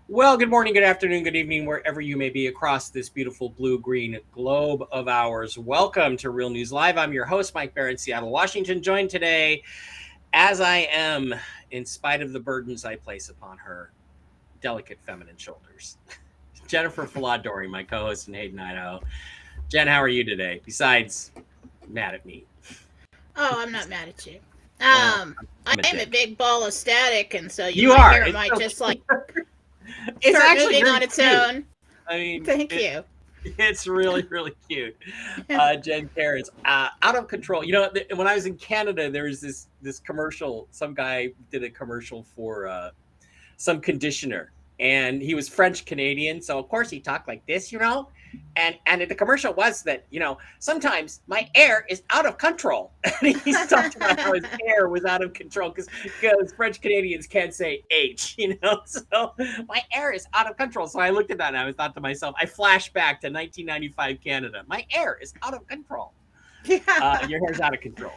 Well, good morning, good afternoon, good evening, wherever you may be across this beautiful blue-green globe of ours. Welcome to Real News Live. I'm your host, Mike Barr in Seattle, Washington, joined today, as I am, in spite of the burdens I place upon her delicate feminine shoulders, Jennifer Faladori, my co-host in Hayden, Idaho. Jen, how are you today, besides mad at me? Oh, I'm not mad at you. I am a big ball of static, and so you might are. hear it might just like it's start actually moving on its cute. own. I mean, Thank you. It's really, really cute. Jen Carroll's out of control. You know, when I was in Canada, there was this commercial. Some guy did a commercial for some conditioner, and he was French Canadian, so of course he talked like this, you know. And the commercial was that, you know, sometimes my air is out of control. And he's talking about how his air was out of control because French Canadians can't say H, you know. So my air is out of control. So I looked at that and I thought to myself, I flashed back to 1995 Canada. My air is out of control. Your hair's out of control.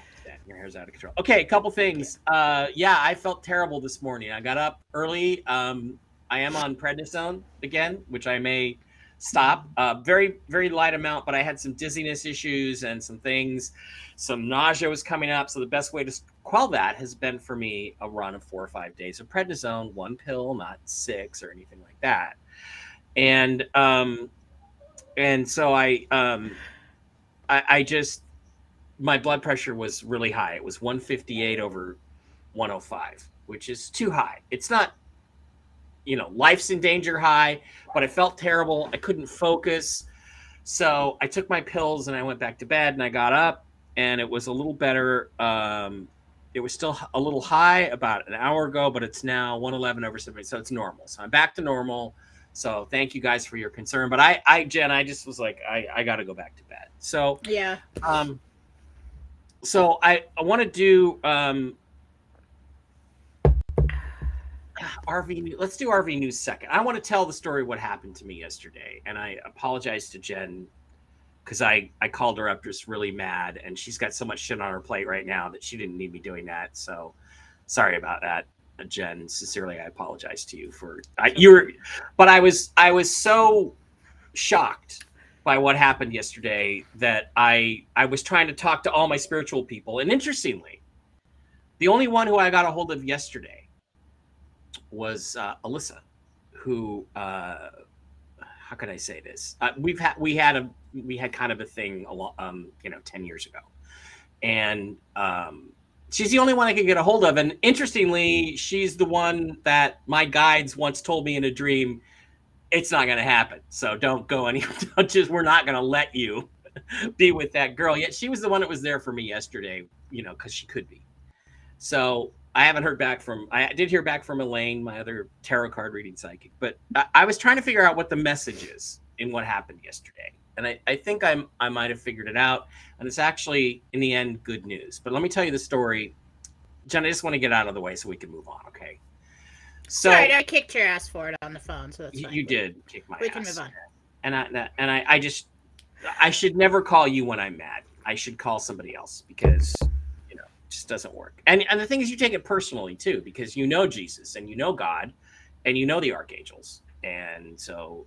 Your hair's out of control. Okay, a couple things. Yeah, I felt terrible this morning. I got up early. I am on prednisone again, which I may stop. Very, very light amount, but I had some dizziness issues and some things. Some nausea was coming up. So the best way to quell that has been for me a run of 4 or 5 days of prednisone, one pill, not 6 or anything like that. And so I just, my blood pressure was really high. It was 158 over 105, which is too high. It's not, you know, life's in danger high, but I felt terrible. I couldn't focus. So I took my pills and I went back to bed, and I got up and it was a little better. It was still a little high about an hour ago, but it's now 111 over 70. So it's normal. So I'm back to normal. So thank you guys for your concern. But Jen, I just was like, I got to go back to bed. So yeah. So I want to do RV news. Let's do RV news second. I want to tell the story what happened to me yesterday, and I apologize to Jen because I called her up just really mad, and she's got so much shit on her plate right now that she didn't need me doing that. So sorry about that, Jen. Sincerely, I apologize to you for but I was so shocked by what happened yesterday that I was trying to talk to all my spiritual people, and interestingly, the only one who I got a hold of yesterday was Alyssa, who how can I say this? We had kind of a thing a lot, 10 years ago, and she's the only one I could get a hold of. And interestingly, she's the one that my guides once told me in a dream, it's not going to happen. So don't go we're not going to let you be with that girl. Yet she was the one that was there for me yesterday, you know, because she could be. So I haven't heard back I did hear back from Elaine, my other tarot card reading psychic, but I was trying to figure out what the message is in what happened yesterday. And I think I might have figured it out. And it's actually, in the end, good news. But let me tell you the story. Jen, I just want to get out of the way so we can move on, okay? So right, I kicked your ass for it on the phone, so that's fine. You did kick my ass. We can move on. And I should never call you when I'm mad. I should call somebody else because just doesn't work. And the thing is, you take it personally too, because you know Jesus and you know God and you know the archangels, and so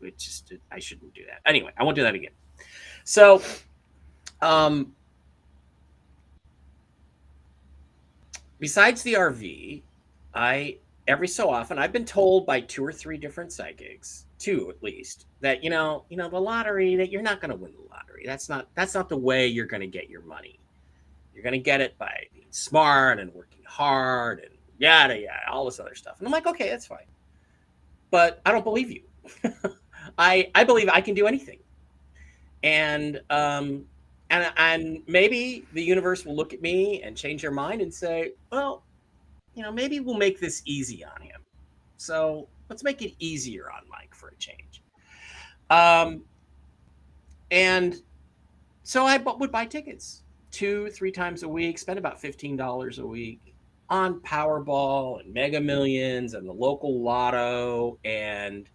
I shouldn't do that. Anyway, I won't do that again. So besides the RV, every so often I've been told by 2 or 3 different psychics, 2 at least, that you know the lottery, that you're not going to win the lottery. That's not the way you're going to get your money. You're going to get it by being smart and working hard and yada, all this other stuff. And I'm like, okay, that's fine. But I don't believe you. I believe I can do anything. And maybe the universe will look at me and change their mind and say, well, maybe we'll make this easy on him. So let's make it easier on Mike for a change. And so I would buy tickets 2-3 times a week, spend about $15 a week on Powerball and Mega Millions and the local lotto and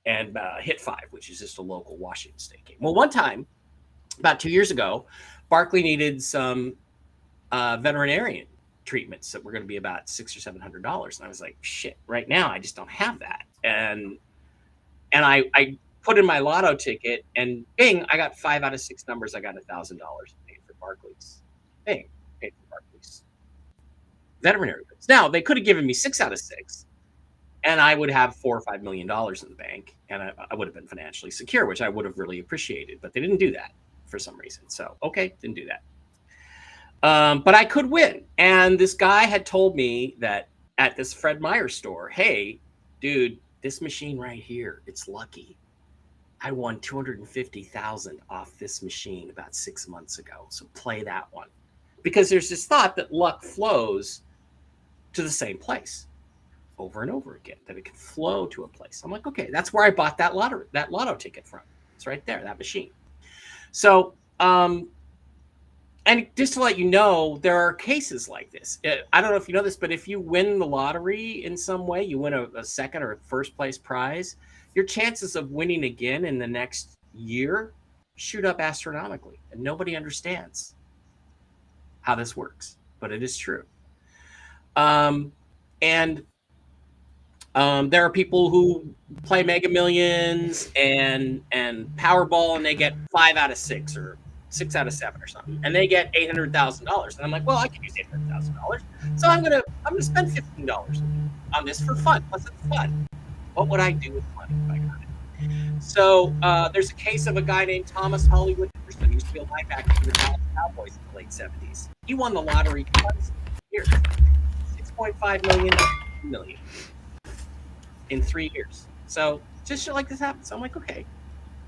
Hit 5, which is just a local Washington State game. Well, one time, about 2 years ago, Barkley needed some veterinarian treatments that were going to be about $600 or $700, and I was like, shit, right now I just don't have that. And I put in my lotto ticket, and bing, I got 5 out of 6 numbers. I got $1,000 paid for Barkley's. Bing, paid for Barkley's veterinary bills. Now they could have given me 6 out of 6, and I would have $4 or $5 million in the bank, and I would have been financially secure, which I would have really appreciated. But they didn't do that for some reason. So okay, didn't do that. But I could win. And this guy had told me that at this Fred Meyer store, hey, dude, this machine right here, it's lucky. I won $250,000 off this machine about 6 months ago. So play that one. Because there's this thought that luck flows to the same place over and over again, that it can flow to a place. I'm like, okay, that's where I bought that lotto ticket from. It's right there, that machine. So, and just to let you know, there are cases like this. I don't know if you know this, but if you win the lottery in some way, you win a second or first place prize, your chances of winning again in the next year shoot up astronomically. And nobody understands how this works, but it is true. And there are people who play Mega Millions and Powerball, and they get 5 out of 6 or 6 out of 7 or something, and they get $800,000. And I'm like, well, I can use $800,000, so I'm gonna spend $15 on this for fun. Plus, it's fun. What would I do with money if I got it? So there's a case of a guy named Thomas Hollywood Anderson, who used to be a linebacker for the Dallas Cowboys in the late 70s. He won the lottery twice here, $6.5 million in 3 years. So just shit like this happens. So I'm like, okay,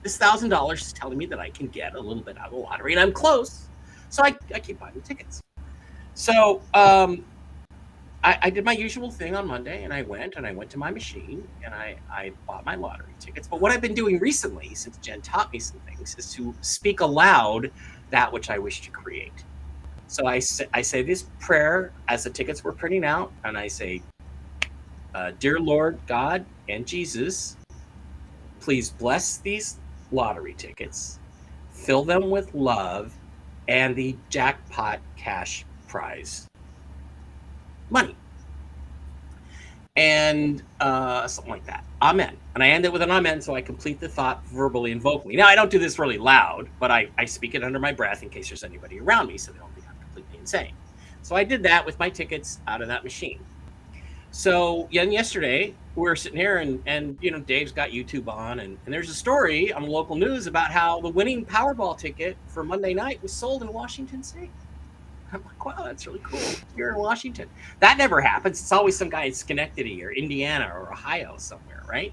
this $1,000 is telling me that I can get a little bit out of the lottery, and I'm close. So I keep buying the tickets. So I did my usual thing on Monday, and I went to my machine, and I bought my lottery tickets. But what I've been doing recently, since Jen taught me some things, is to speak aloud that which I wish to create. So I say this prayer as the tickets were printing out, and I say, dear Lord God and Jesus, please bless these lottery tickets, fill them with love and the jackpot cash prize money. And something like that. Amen. And I end it with an amen, so I complete the thought verbally and vocally. Now, I don't do this really loud, but I speak it under my breath in case there's anybody around me, so they don't think I'm completely insane. So I did that with my tickets out of that machine. So yesterday we were sitting here, and you know, Dave's got YouTube on, and there's a story on the local news about how the winning Powerball ticket for Monday night was sold in Washington State. I'm like, wow, that's really cool. Here in Washington. That never happens. It's always some guy in Schenectady or Indiana or Ohio somewhere, right?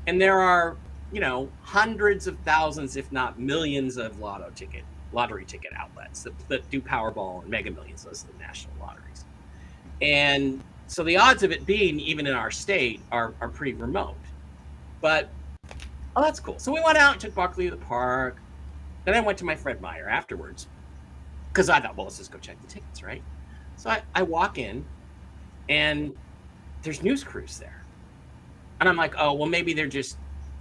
And there are, you know, hundreds of thousands, if not millions, of lottery ticket outlets that do Powerball and Mega Millions. Those are the national lotteries. And so the odds of it being even in our state are pretty remote. But, oh, that's cool. So we went out and took Barkley to the park. Then I went to my Fred Meyer afterwards, because I thought, well, let's just go check the tickets, right? So I walk in, and there's news crews there. And I'm like, oh, well, maybe they're just,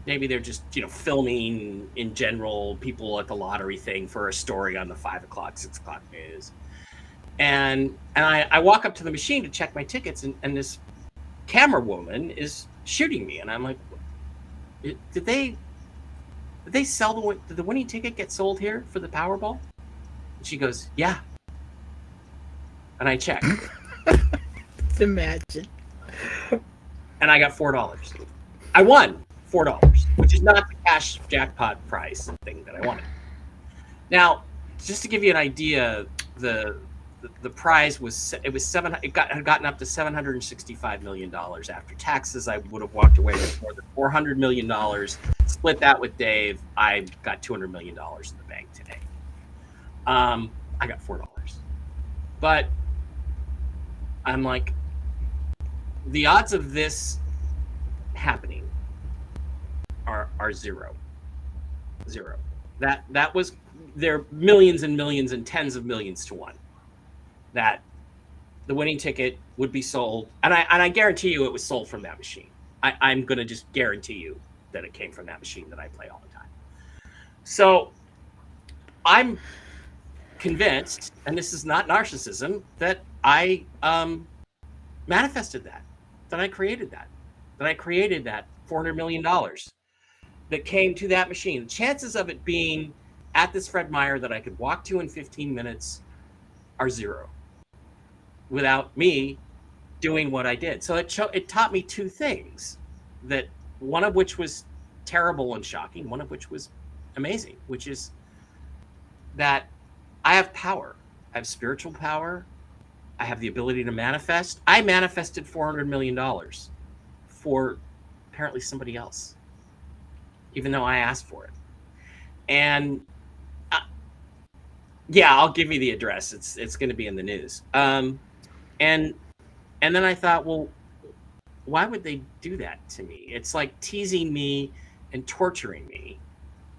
you know, filming in general people at the lottery thing for a story on the 5 o'clock, 6 o'clock news. And I walk up to the machine to check my tickets, and this camera woman is shooting me. And I'm like, did they sell did the winning ticket get sold here for the Powerball? And she goes, yeah. And I check. Imagine. And I got $4. I won $4, which is not the cash jackpot prize thing that I wanted. Now, just to give you an idea, the prize was had gotten up to $765 million after taxes. I would have walked away with more than $400 million. Split that with Dave, I got $200 million in the bank today. I got $4, but I'm like, the odds of this happening are zero. That was, there millions and millions and tens of millions to one that the winning ticket would be sold, and I guarantee you it was sold from that machine. I'm going to just guarantee you that it came from that machine that I play all the time. So I'm convinced, and this is not narcissism, that I manifested that I created that $400 million that came to that machine. The chances of it being at this Fred Meyer that I could walk to in 15 minutes are zero without me doing what I did. So it taught me two things, that one of which was terrible and shocking, one of which was amazing, which is that I have power. I have spiritual power. I have the ability to manifest. I manifested $400 million for apparently somebody else, even though I asked for it. And yeah, I'll give you the address. It's going to be in the news. And then I thought, well, why would they do that to me? It's like teasing me and torturing me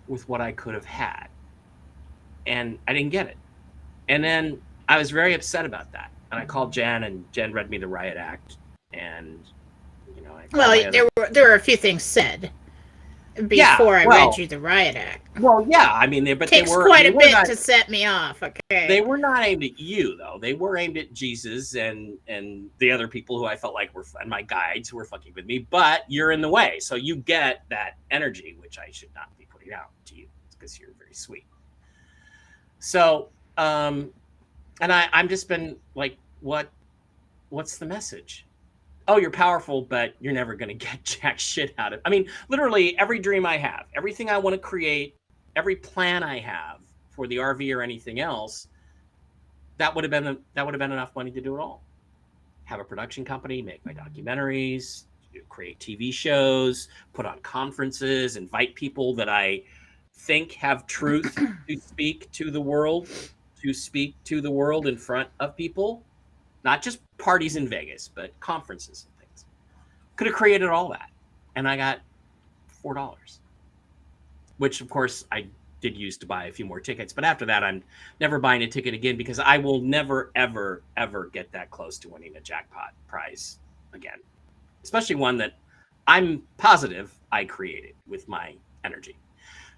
with what I could have had. And I didn't get it. And then I was very upset about that. And I called Jen, and Jen read me the riot act. And, you know, there were a few things said before I read you the riot act. Well, yeah, I mean, takes quite a bit to set me off. Okay, they were not aimed at you, though. They were aimed at Jesus and the other people who I felt like were, and my guides who were fucking with me. But you're in the way, so you get that energy, which I should not be putting out to you because you're very sweet. So, and I'm just been like, what's the message? Oh, you're powerful, but you're never going to get jack shit out of it. I mean, literally every dream I have, everything I want to create, every plan I have for the RV or anything else, that would have been enough money to do it all. Have a production company, make my documentaries, create TV shows, put on conferences, invite people that I think have truth to speak to the world, in front of people. Not just parties in Vegas, but conferences and things. Could have created all that. And I got $4, which of course I did use to buy a few more tickets. But after that, I'm never buying a ticket again because I will never, ever, ever get that close to winning a jackpot prize again. Especially one that I'm positive I created with my energy.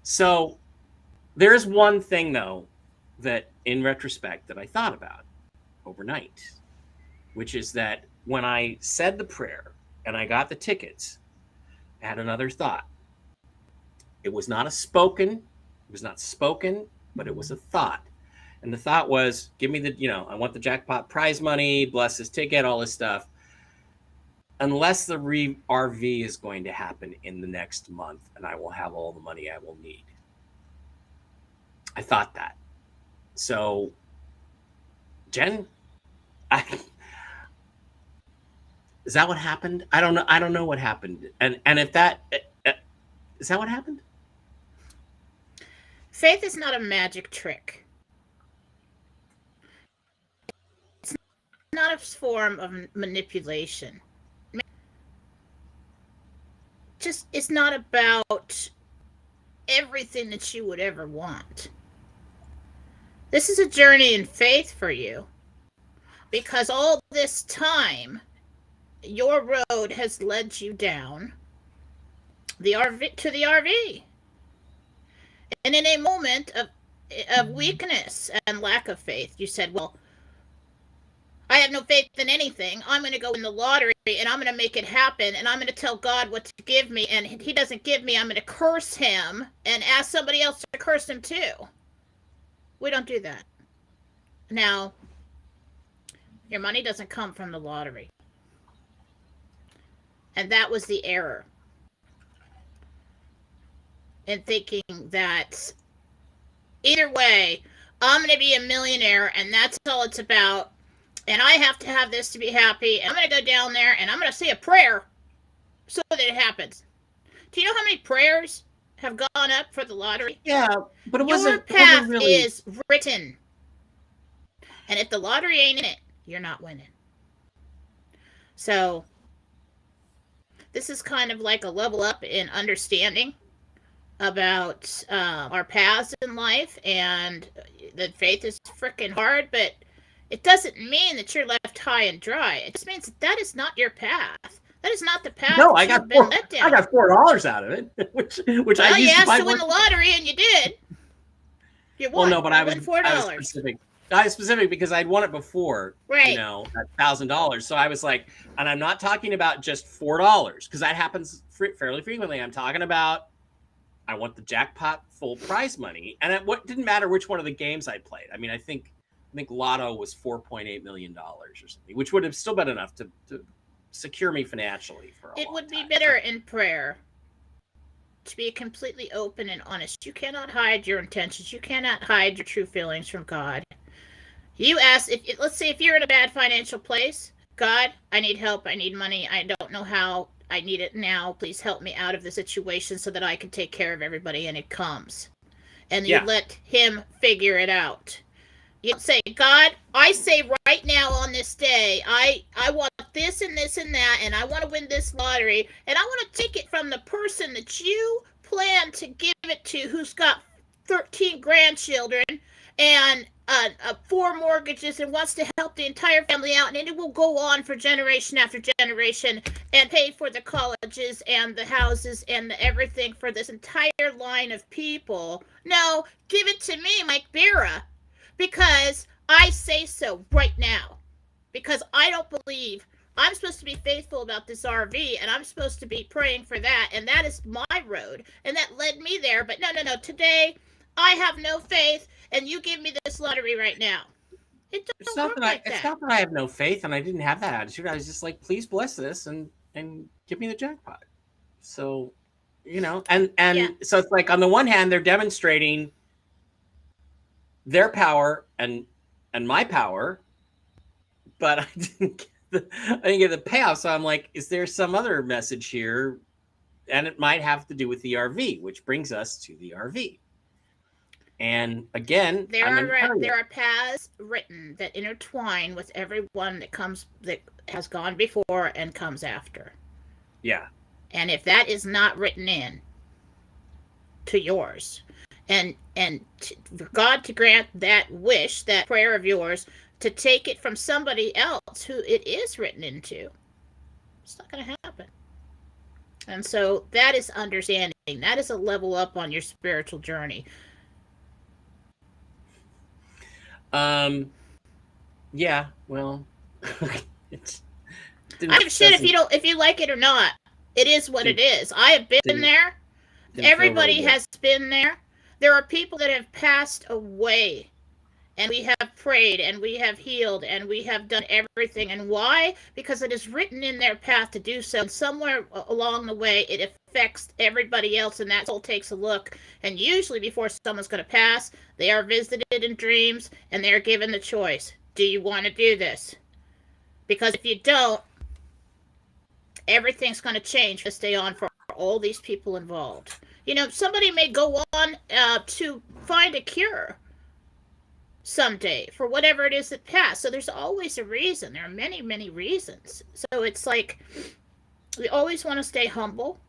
So there's one thing, though, that in retrospect that I thought about overnight, which is that when I said the prayer and I got the tickets, I had another thought. It was not spoken, but it was a thought. And the thought was, give me I want the jackpot prize money, bless this ticket, all this stuff. Unless the RV is going to happen in the next month and I will have all the money I will need. I thought that. So, Jen, is that what happened? I don't know. I don't know what happened. And if that is that what happened? Faith is not a magic trick. It's not a form of manipulation. It's not about everything that you would ever want. This is a journey in faith for you, because all this time your road has led you down the RV. And in a moment of weakness and lack of faith, you said, well, I have no faith in anything. I'm going to go in the lottery and I'm going to make it happen. And I'm going to tell God what to give me. And if he doesn't give me, I'm going to curse him and ask somebody else to curse him too. We don't do that. Now, your money doesn't come from the lottery. And that was the error. In thinking that either way, I'm going to be a millionaire and that's all it's about. And I have to have this to be happy. I'm going to go down there and I'm going to say a prayer so that it happens. Do you know how many prayers have gone up for the lottery? Yeah, but it wasn't. Your path is written. And if the lottery ain't in it, you're not winning. So this is kind of like a level up in understanding about our paths in life, and that faith is freaking hard, but it doesn't mean that you're left high and dry. It just means that is not your path. That is not the path No, that you've been led down. I got $4 out of it, which I used to buy. You win the lottery, and you did. You won. Well, no, but I was $4. specific. I was specific because I'd won it before, right? You know, at $1,000. So I was like, and I'm not talking about just $4 because that happens fairly frequently. I'm talking about I want the jackpot full prize money, and it didn't matter which one of the games I played. I mean, I think Lotto was $4.8 million or something, which would have still been enough to secure me financially for a It long would be time. better in prayer to be completely open and honest. You cannot hide your intentions. You cannot hide your true feelings from God. You ask, let's say if you're in a bad financial place, God, I need help. I need money. I don't know how. I need it now. Please help me out of the situation so that I can take care of everybody. And it comes. And you let him figure it out. You say, God, I say right now on this day, I want this and this and that, and I want to win this lottery, and I want to take it from the person that you plan to give it to, who's got 13 grandchildren and 4 mortgages and wants to help the entire family out, and it will go on for generation after generation and pay for the colleges and the houses and everything for this entire line of people. No, give it to me, Mike Bera. Because I say so right now. Because I don't believe I'm supposed to be faithful about this RV, and I'm supposed to be praying for that, and that is my road, and that led me there. But no. Today, I have no faith, and you give me this lottery right now. It doesn't work like that. It's not that I have no faith, and I didn't have that attitude. I was just like, please bless this and give me the jackpot. So, you know, and so it's like on the one hand, they're demonstrating their power and my power, but I didn't get the payoff. So I'm like, is there some other message here? And it might have to do with the RV, which brings us to the RV. And again, there are paths written that intertwine with everyone that has gone before and comes after. Yeah. And if that is not written in to yours, and for God to grant that wish, that prayer of yours, to take it from somebody else who it is written into, it's not going to happen. And so that is understanding. That is a level up on your spiritual journey. Yeah, well, I give a shit if you like it or not. It is what it is. I have been there. Everybody has been there. There are people that have passed away, and we have prayed, and we have healed, and we have done everything. And why? Because it is written in their path to do so. And somewhere along the way, it affects everybody else, and that soul takes a look. And usually before someone's going to pass, they are visited in dreams, and they're given the choice. Do you want to do this? Because if you don't, everything's going to change from this day on for all these people involved. You know, somebody may go on to find a cure someday for whatever it is that passed. So there's always a reason. There are many, many reasons. So it's like, we always want to stay humble.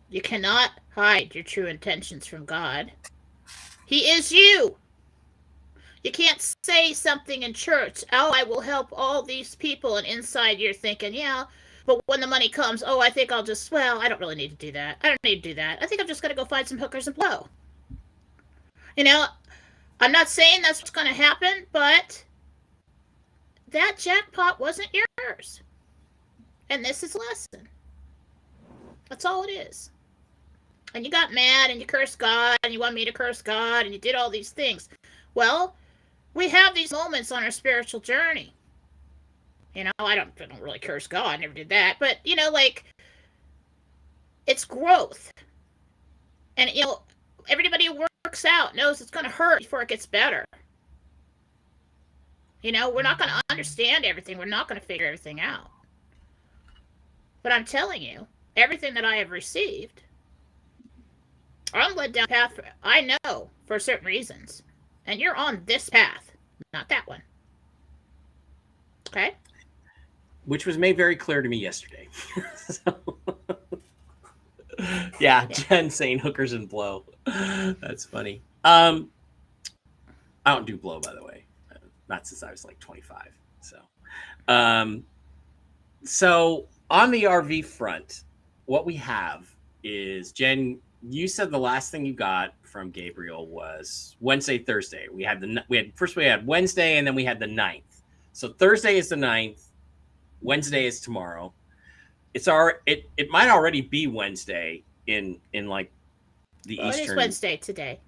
You cannot hide your true intentions from God. He is you. You can't say something in church, oh, I will help all these people, and inside you're thinking, yeah, but when the money comes, oh, I think I don't really need to do that. I don't need to do that. I think I'm just going to go find some hookers and blow. You know, I'm not saying that's what's going to happen, but that jackpot wasn't yours. And this is a lesson. That's all it is. And you got mad and you cursed God and you want me to curse God and you did all these things. Well, we have these moments on our spiritual journey. You know, I don't really curse God. I never did that. But, you know, like, it's growth. And, you know, everybody who works out knows it's going to hurt before it gets better. You know, we're not going to understand everything. We're not going to figure everything out. But I'm telling you, everything that I have received, I'm led down a path I know for certain reasons. And you're on this path, not that one. Okay? Which was made very clear to me yesterday. So. Yeah, Jen saying hookers and blow. That's funny. I don't do blow, by the way. Not since I was like 25. Um, so on the RV front, what we have is, Jen, you said the last thing you got from Gabriel was Wednesday, Thursday. We had Wednesday, and then we had the 9th. So Thursday is the 9th. Wednesday is tomorrow. It might already be Wednesday in like the Eastern. It is Wednesday today.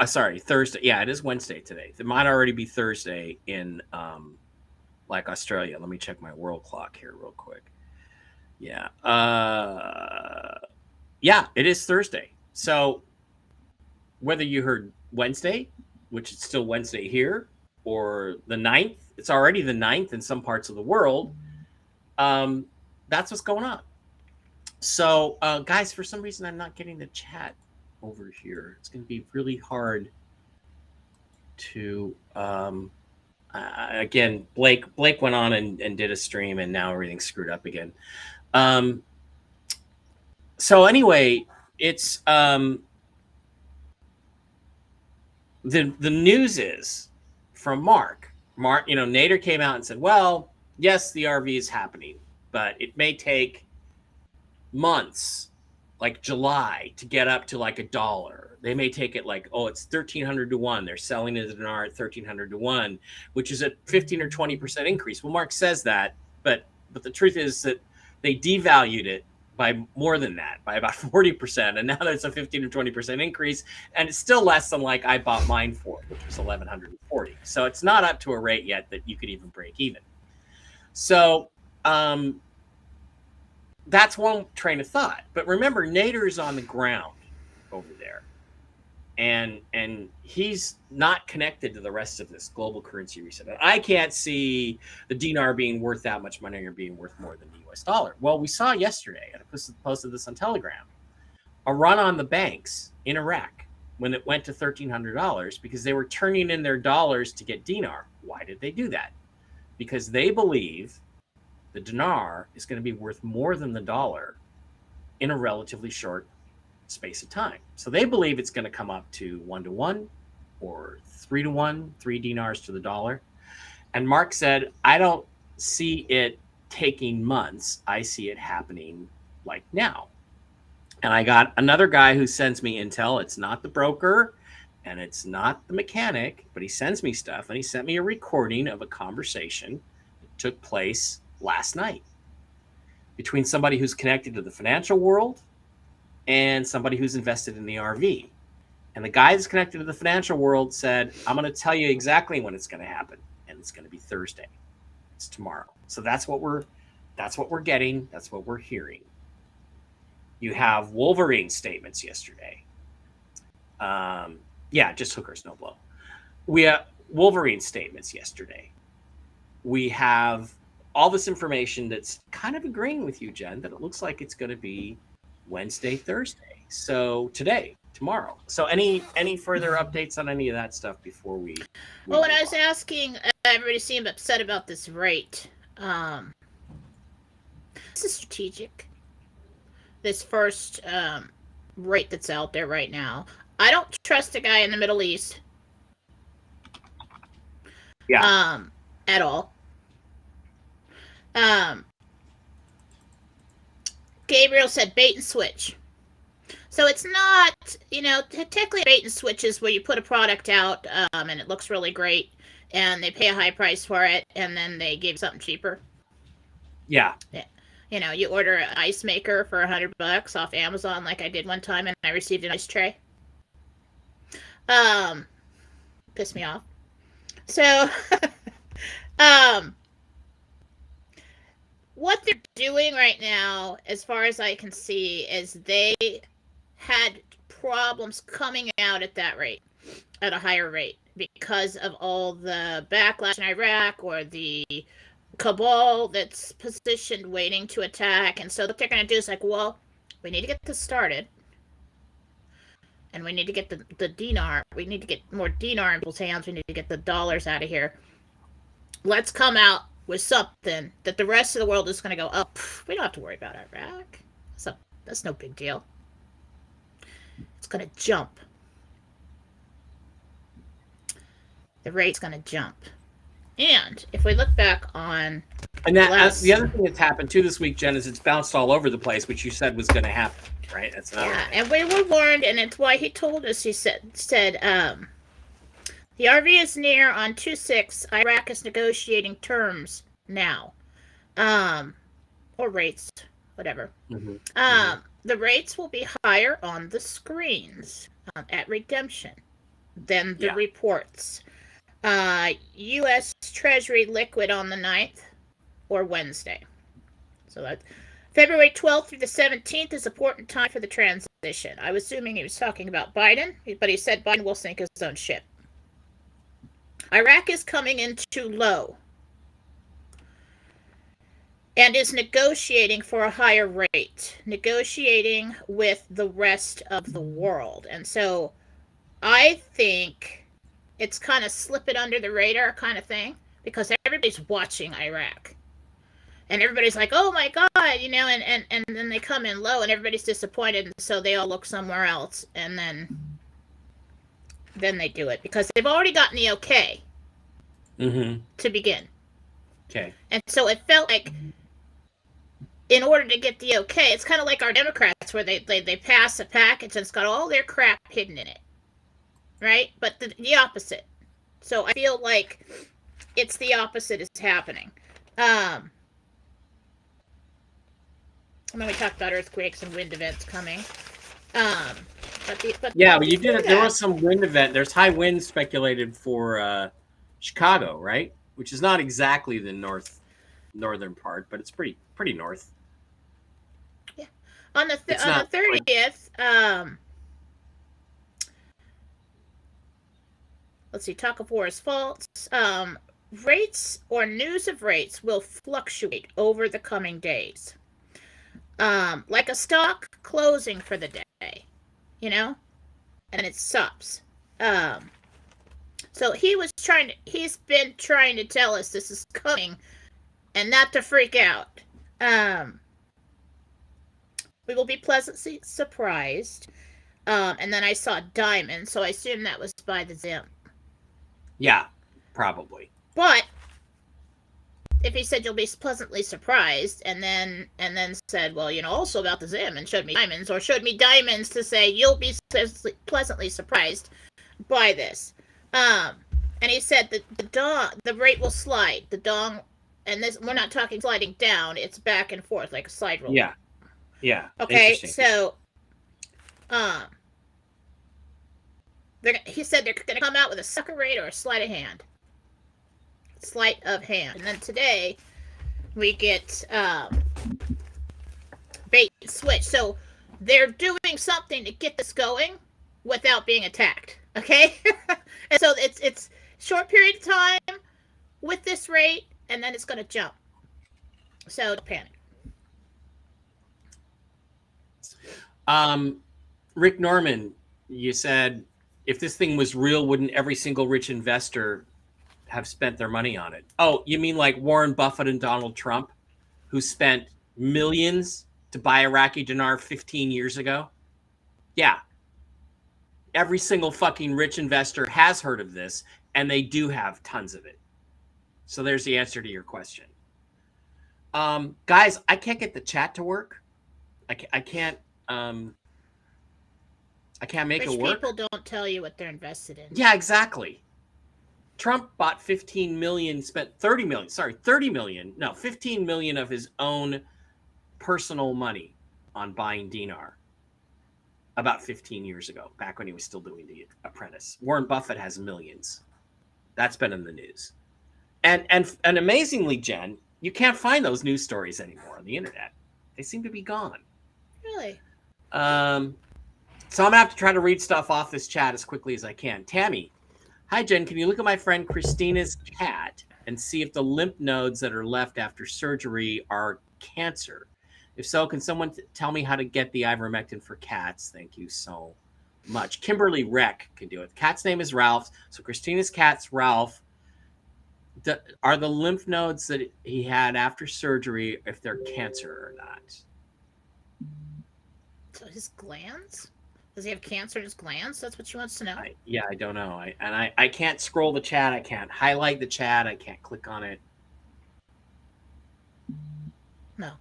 Sorry, Thursday. Yeah, it is Wednesday today. It might already be Thursday in like Australia. Let me check my world clock here real quick. Yeah. Yeah, it is Thursday. So whether you heard Wednesday, which is still Wednesday here, or the 9th, it's already the 9th in some parts of the world. That's what's going on. So, guys, for some reason, I'm not getting the chat over here. It's going to be really hard to, again, Blake went on and did a stream, and now everything's screwed up again. So anyway, it's, the news is from Mark, Nader came out and said, well, yes, the RV is happening, but it may take months, like July, to get up to like $1. They may take it like, it's 1,300 to 1. They're selling the dinar at 1,300 to 1, which is a 15 or 20% increase. Well, Mark says that, but the truth is that they devalued it by more than that, by about 40%, and now there's a 15 or 20% increase, and it's still less than like I bought mine for, which was 1,140. So it's not up to a rate yet that you could even break even. So that's one train of thought. But remember, Nader is on the ground over there, and he's not connected to the rest of this global currency reset. And I can't see the dinar being worth that much money or being worth more than the US dollar. Well, we saw yesterday, and I posted this on Telegram, a run on the banks in Iraq when it went to $1,300 because they were turning in their dollars to get dinar. Why did they do that? Because they believe the dinar is going to be worth more than the dollar in a relatively short space of time. So they believe it's going to come up to 1 to 1 or 3 to 1, 3 dinars to the dollar. And Mark said, I don't see it taking months. I see it happening like now. And I got another guy who sends me intel. It's not the broker and it's not the mechanic, but he sends me stuff. And he sent me a recording of a conversation that took place last night between somebody who's connected to the financial world and somebody who's invested in the RV. And the guy that's connected to the financial world said, I'm going to tell you exactly when it's going to happen. And it's going to be Thursday. It's tomorrow. So that's what we're getting. That's what we're hearing. You have Wolverine statements yesterday. Just hookers, no blow. We have Wolverine statements yesterday. We have all this information that's kind of agreeing with you, Jen, that it looks like it's going to be Wednesday, Thursday. So today, tomorrow. So any further updates on any of that stuff before we well, when I was asking, everybody seemed upset about this rate. This is strategic. This first rate that's out there right now. I don't trust a guy in the Middle East. Yeah. At all. Gabriel said bait and switch. So it's not, technically bait and switch is where you put a product out and it looks really great and they pay a high price for it and then they give you something cheaper. Yeah. You order an ice maker for $100 off Amazon like I did one time and I received an ice tray. Pissed me off. So, what they're doing right now, as far as I can see, is they had problems coming out at that rate, at a higher rate, because of all the backlash in Iraq or the cabal that's positioned waiting to attack. And so what they're going to do is like, well, we need to get this started. And we need to get the dinar. We need to get more dinar in people's hands. We need to get the dollars out of here. Let's come out with something that the rest of the world is going to go, we don't have to worry about Iraq. So That's no big deal. It's going to jump. The rate's going to jump. And if we look back on... And that the other thing that's happened too this week, Jen, is it's bounced all over the place, which you said was going to happen, right? That's another thing. And we were warned, and it's why he told us. He said the RV is near on 2/6. Iraq is negotiating terms now, or rates, whatever. The rates will be higher on the screens at redemption than the reports. U.S. Treasury liquid on the 9th or Wednesday. So that's February 12th through the 17th is an important time for the transition. I was assuming he was talking about Biden, but he said Biden will sink his own ship. Iraq is coming in too low and is negotiating for a higher rate, negotiating with the rest of the world. And so I think it's kind of slip it under the radar kind of thing, because everybody's watching Iraq. And everybody's like, oh my God, you know, and then they come in low and everybody's disappointed. And so they all look somewhere else. And then they do it because they've already gotten the okay to begin. Okay. And so it felt like in order to get the okay, it's kind of like our Democrats where they pass a package and it's got all their crap hidden in it. Right? But the opposite. So I feel like it's the opposite is happening. When we talked about earthquakes and wind events coming. But you did. There was some wind event. There's high winds speculated for Chicago, right? Which is not exactly the northern part, but it's pretty north. Yeah. On the 30th, let's see, talk of war is false. Rates or news of rates will fluctuate over the coming days. Like a stock closing for the day, you know, and it sups. So he's been trying to tell us this is coming and not to freak out. We will be pleasantly surprised. And then I saw diamond, so I assume that was by the Zim. Yeah, probably. But if he said you'll be pleasantly surprised, and then said, well, you know, also about the Zim, and showed me diamonds, or showed me diamonds to say you'll be pleasantly surprised by this. And he said that the rate will slide. The dong, and this, we're not talking sliding down, it's back and forth like a slide rule. Yeah. Yeah. Okay, so he said they're going to come out with a sucker rate or a sleight of hand. Sleight of hand. And then today we get bait and switch. So they're doing something to get this going without being attacked. Okay? And so it's short period of time with this rate, and then it's going to jump. So don't panic. Rick Norman, you said if this thing was real, wouldn't every single rich investor have spent their money on it? Oh, you mean like Warren Buffett and Donald Trump, who spent millions to buy Iraqi dinar 15 years ago? Yeah. Every single fucking rich investor has heard of this, and they do have tons of it. So there's the answer to your question. Guys, I can't get the chat to work. I can't make it work. People don't tell you what they're invested in. Yeah, exactly. Trump bought 15 million, spent 30 million, 15 million of his own personal money on buying dinar about 15 years ago, back when he was still doing The Apprentice. Warren Buffett has millions. That's been in the news. And amazingly, Jen, you can't find those news stories anymore on the internet. They seem to be gone. Really? So I'm gonna have to try to read stuff off this chat as quickly as I can. Tammy, hi Jen, can you look at my friend Christina's cat and see if the lymph nodes that are left after surgery are cancer? If so, can someone tell me how to get the ivermectin for cats? Thank you so much. Kimberly Reck can do it. The cat's name is Ralph. So Christina's cat's Ralph. Are the lymph nodes that he had after surgery, if they're cancer or not? his glands? Does he have cancer in his glands? That's what she wants to know. I don't know. I can't scroll the chat. I can't highlight the chat. I can't click on it. No.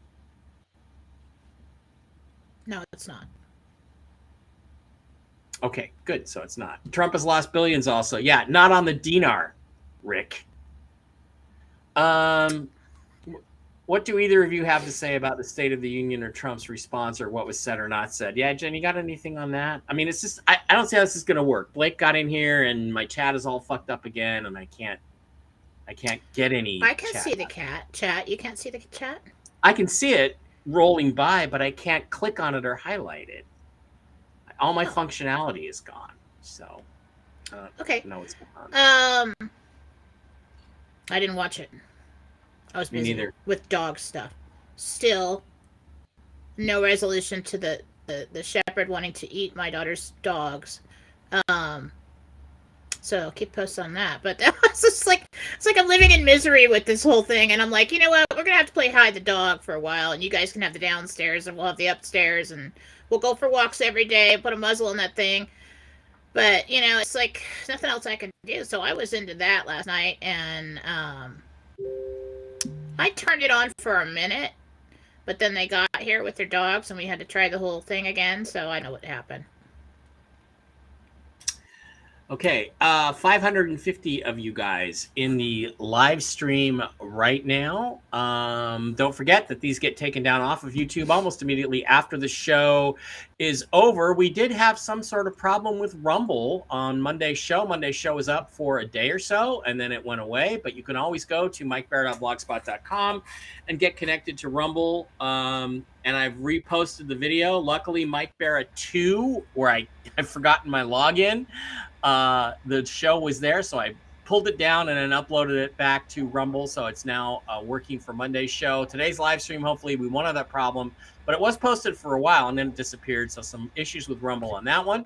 No, it's not. Okay, good. So it's not. Trump has lost billions also. Yeah, not on the dinar, Rick. What do either of you have to say about the State of the Union or Trump's response or what was said or not said? Yeah, Jen, you got anything on that? I mean, it's just, I don't see how this is going to work. Blake got in here and my chat is all fucked up again and I can't get any I can see the chat. You can't see the chat? I can see it rolling by, but I can't click on it or highlight it. All my functionality is gone. So, okay. No, it's gone. I didn't watch it. I was busy neither. With dog stuff. Still, no resolution to the shepherd wanting to eat my daughter's dogs. So I'll keep posting on that. But that was just like, it's like I'm living in misery with this whole thing. And I'm like, you know what? We're going to have to play hide the dog for a while. And you guys can have the downstairs and we'll have the upstairs. And we'll go for walks every day, put a muzzle on that thing. But, you know, it's like nothing else I can do. So I was into that last night. And I turned it on for a minute. But then they got here with their dogs and we had to try the whole thing again. So I know what happened. Okay, 550 of you guys in the live stream right now. Don't forget that these get taken down off of YouTube almost immediately after the show is over. We did have some sort of problem with Rumble on Monday's show. Monday's show was up for a day or so, and then it went away. But you can always go to mikebear.blogspot.com and get connected to Rumble. And I've reposted the video. Luckily, Mike Bear 2, where I've forgotten my login. The show was there, so I pulled it down and then uploaded it back to Rumble, so it's now working for Monday's show. Today's live stream, hopefully we won't have that problem, but it was posted for a while and then it disappeared, so some issues with Rumble on that one.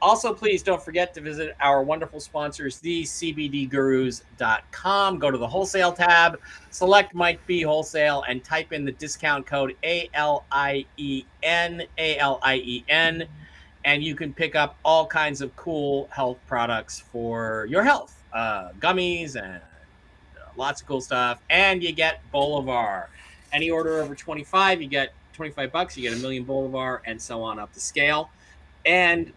Also, please don't forget to visit our wonderful sponsors, thecbdgurus.com. Go to the wholesale tab, select Mike B Wholesale, and type in the discount code ALIEN, and you can pick up all kinds of cool health products for your health. Gummies and lots of cool stuff. And you get Bolivar. Any order over 25, you get $25. You get a million Bolivar and so on up the scale. And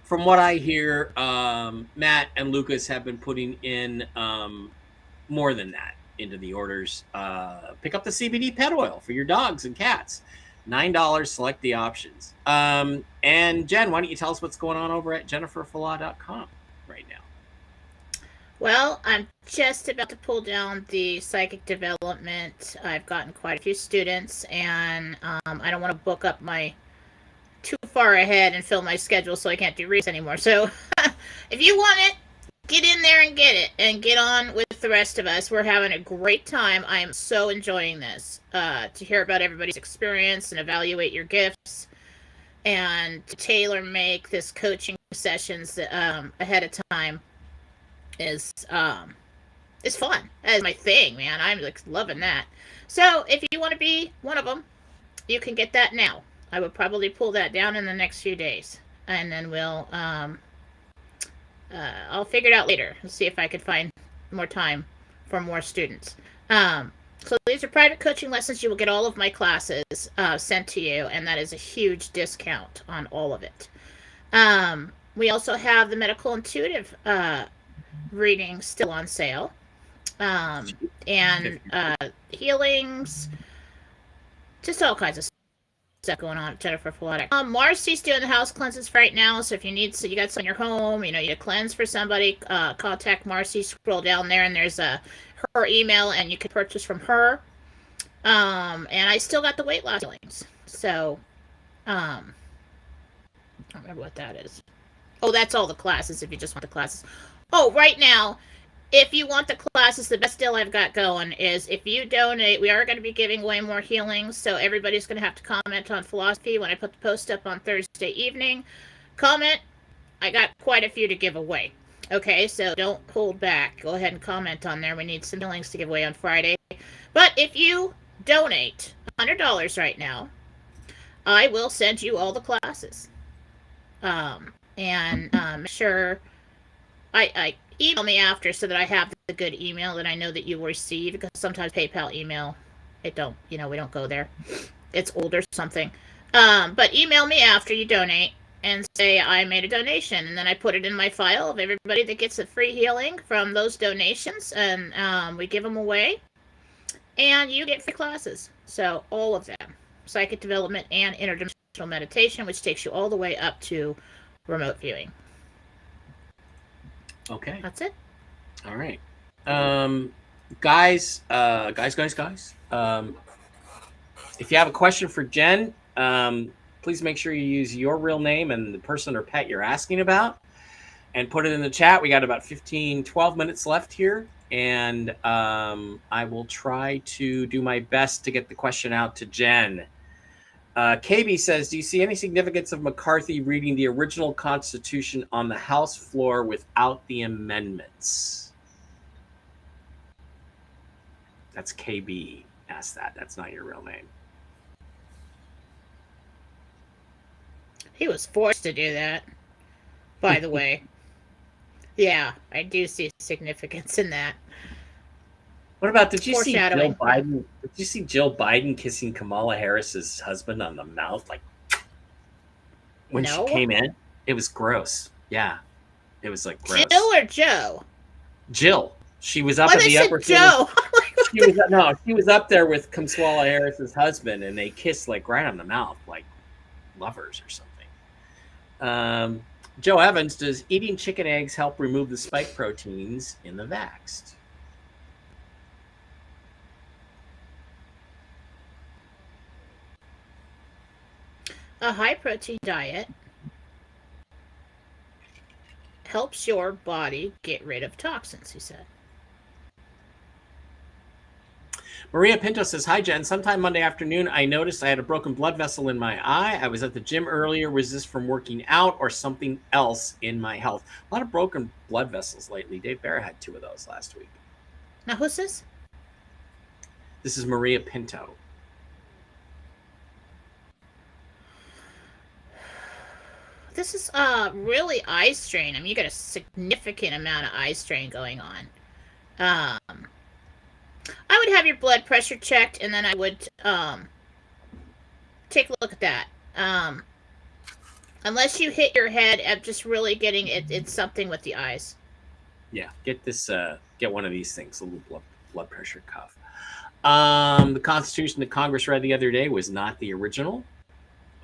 from what I hear, Matt and Lucas have been putting in more than that into the orders. Pick up the CBD pet oil for your dogs and cats. $9, select the options. And Jen, why don't you tell us what's going on over at jenniferfala.com right now? Well, I'm just about to pull down the psychic development. I've gotten quite a few students, and I don't want to book up my too far ahead and fill my schedule so I can't do reads anymore. So if you want it, get in there and get it and get on with the rest of us. We're having a great time. I am so enjoying this, to hear about everybody's experience and evaluate your gifts and to tailor make this coaching sessions ahead of time is fun. That is my thing, man. I'm like loving that. So if you want to be one of them, you can get that now. I would probably pull that down in the next few days, and then we'll I'll figure it out later and see if I could find more time for more students. So these are private coaching lessons. You will get all of my classes sent to you, and that is a huge discount on all of it. We also have the medical intuitive reading still on sale, and healings, just all kinds of stuff going on at Jennifer Falatic. Marcy's doing the house cleanses right now, so if you need, so you got some in your home, you know, you cleanse for somebody, contact Marcy. Scroll down there, and there's her email, and you can purchase from her. And I still got the weight loss healings, so I don't remember what that is. Oh, that's all the classes. If you just want the classes. Oh, right now, if you want the classes, the best deal I've got going is if you donate, we are going to be giving away more healings. So everybody's going to have to comment on philosophy when I put the post up on Thursday evening. Comment. I got quite a few to give away. Okay, so don't hold back. Go ahead and comment on there. We need some healings to give away on Friday. But if you donate $100 right now, I will send you all the classes. And make sure I email me after so that I have the good email that I know that you will receive, because sometimes PayPal email, we don't go there. It's old or something. But email me after you donate and say I made a donation, and then I put it in my file of everybody that gets a free healing from those donations, and we give them away, and you get free classes. So all of them, psychic development and interdimensional meditation, which takes you all the way up to remote viewing. Okay. That's it. All right. Guys. If you have a question for Jen, please make sure you use your real name and the person or pet you're asking about, and put it in the chat. We got about 12 minutes left here, and I will try to do my best to get the question out to Jen. KB says, do you see any significance of McCarthy reading the original Constitution on the House floor without the amendments? That's KB asked that. That's not your real name. He was forced to do that, by the way. Yeah, I do see significance in that. What about, did you see Jill Biden? Did you see Jill Biden kissing Kamala Harris's husband on the mouth, like when she came in? It was gross. Yeah, it was like gross. Jill or Joe? Jill. She was up in the upper. Joe. She was up there with Kamala Harris's husband, and they kissed like right on the mouth, like lovers or something. Joe Evans, does eating chicken eggs help remove the spike proteins in the vaxxed? A high-protein diet helps your body get rid of toxins, he said. Maria Pinto says, hi, Jen. Sometime Monday afternoon, I noticed I had a broken blood vessel in my eye. I was at the gym earlier. Was this from working out or something else in my health? A lot of broken blood vessels lately. Dave Barra had 2 of those last week. Now, who's this? This is Maria Pinto. This is really eye strain. I mean, you got a significant amount of eye strain going on. I would have your blood pressure checked, and then I would take a look at that. Unless you hit your head at just really getting it, it's something with the eyes. Yeah, get one of these things, a little blood pressure cuff. The Constitution that Congress read the other day was not the original.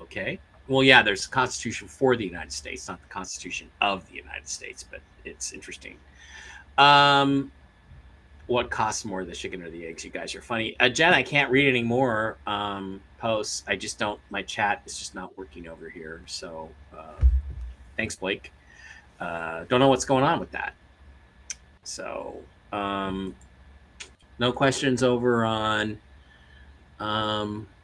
Okay. Well, yeah, there's a Constitution for the United States, not the Constitution of the United States, but it's interesting. What costs more, the chicken or the eggs? You guys are funny. Jen, I can't read any more posts. I just don't. My chat is just not working over here. So thanks, Blake. Don't know what's going on with that. So no questions over on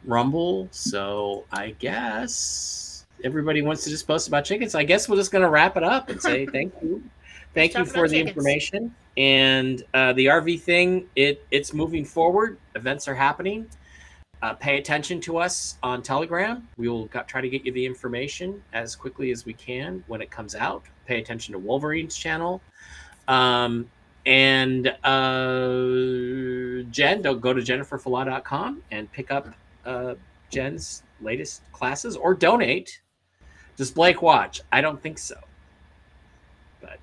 Rumble. So I guess everybody wants to just post about chickens. I guess we're just going to wrap it up and say thank you. Thank you for the information. And the RV thing, it's moving forward. Events are happening. Pay attention to us on Telegram. We will try to get you the information as quickly as we can when it comes out. Pay attention to Wolverine's channel. And Jen, go to jenniferfala.com and pick up Jen's latest classes or donate. Does Blake watch? I don't think so. But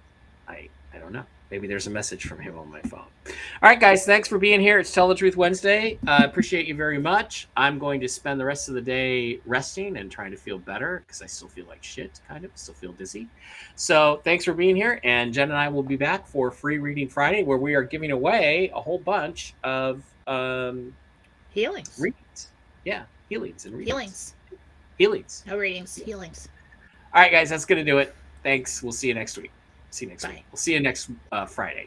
I don't know. Maybe there's a message from him on my phone. All right, guys, thanks for being here. It's Tell the Truth Wednesday. I appreciate you very much. I'm going to spend the rest of the day resting and trying to feel better because I still feel like shit, kind of. Still feel dizzy. So thanks for being here. And Jen and I will be back for Free Reading Friday, where we are giving away a whole bunch of healings. Readings. Yeah, healings and readings. Healings. No readings, healings. All right, guys, that's going to do it. Thanks. We'll see you next week. We'll see you next week. We'll see you next Friday.